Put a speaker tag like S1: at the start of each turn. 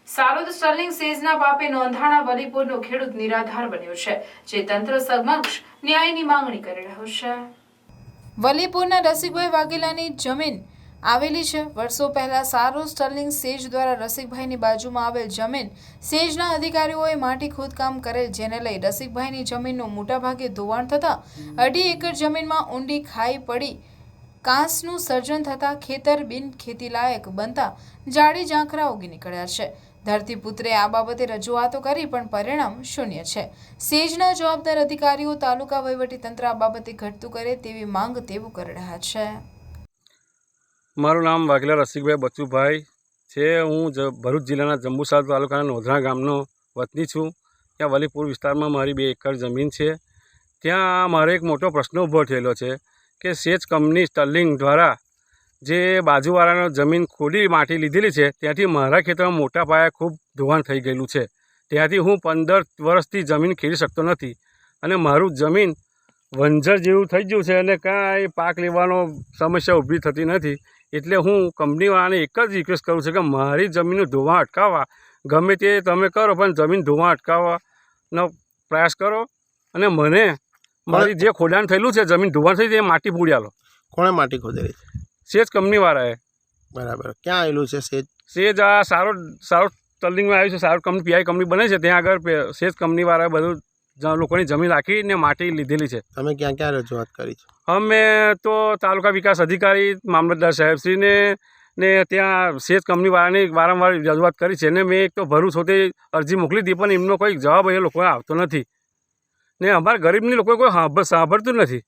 S1: Sarod Sterling સેજના પાપે નોંધાણા વલીપુરનો ખેડૂત નિરાધાર બન્યો છે, જે તંત્ર સમક્ષ ન્યાયની માંગણી કરી રહ્યો છે। વલીપુરના રસિકભાઈ વાઘેલાની જમીન આવેલી છે। વર્ષો પહેલા સારોદ સ્ટર્લિંગ સેજ દ્વારા રસિકભાઈની બાજુમાં આવેલ જમીન સેજના અધિકારીઓએ માટી ખોદકામ કરેલ, જેને લઈ રસિકભાઈની જમીનનું મોટાભાગે ધોવાણ થતા 2.5 એકર જમીનમાં ઊંડી ખાઈ પડી કાંસનું સર્જન થતાં ખેતર બિન ખેતીલાયક બનતા જાડી ઝાંખરા ઉગી નીકળ્યા છે। ધરતીપુત્રે આ બાબતે રજૂઆતો કરી પણ પરિણામ શૂન્ય છે। સેજના જવાબદાર અધિકારીઓ તાલુકા વહીવટીતંત્ર આ બાબતે ઘટતું કરે તેવી માંગ તેવું કરી રહ્યા છે।
S2: મારું નામ વાઘેલા રસિકભાઈ બચુભાઈ છે। હું ભરૂચ જિલ્લાના જંબુસર તાલુકાના નોંધણા ગામનો વતની છું। ત્યાં વલીપુર વિસ્તારમાં મારી 2 એકર જમીન છે। ત્યાં મારે એક મોટો પ્રશ્ન ઊભો થયેલો છે કે સેજ કંપની સ્ટર્લિંગ દ્વારા જે બાજુવાળાનો જમીન ખોદી માટી લીધેલી છે, ત્યાંથી મારા ખેતરમાં મોટા પાયે ખૂબ ધોવાણ થઈ ગયેલું છે। ત્યાંથી હું 15 વર્ષથી જમીન ખેડી શકતો નથી અને મારું જમીન વંજર જેવું થઈ ગયું છે અને કાંઈ પાક લેવાનો સમસ્યા ઊભી થતી નથી। એટલે હું કંપનીવાળાને એક જ રિક્વેસ્ટ કરું છું કે મારી જમીનનું ધોવાણ અટકાવવા ગમે તે તમે કરો, પણ જમીન ધોવાણ અટકાવવાનો પ્રયાસ કરો અને મને મારી જે ખોદાણ થયેલું છે, જમીન ધોવાણ થઈ, તે માટી પૂરી આલો।
S3: કોણે માટી ખોદેલી?
S2: સેજ કંપનીવાળાએ।
S3: બરાબર, ક્યાં આવેલું છે સેજ?
S2: સેજ આ સારોડ સ્ટર્લિંગમાં આવ્યું છે। સારોડ કંપની પીઆઈ કંપની બને છે, ત્યાં આગળ સેજ કંપનીવાળાએ બધું લોકોની જમીન રાખીને માટી લીધેલી છે।
S3: તમે ક્યાં ક્યાં રજૂઆત કરી છે?
S2: અમે તો તાલુકા વિકાસ અધિકારી મામલતદાર સાહેબશ્રીને ને ત્યાં સેજ કંપનીવાળાની વારંવાર રજૂઆત કરી છે ને મેં એક તો ભરૂચ હોતે અરજી મોકલી હતી, પણ એમનો કોઈ જવાબ એ લોકોને આવતો નથી ને અમારા ગરીબની લોકો કોઈ સાંભળતું નથી।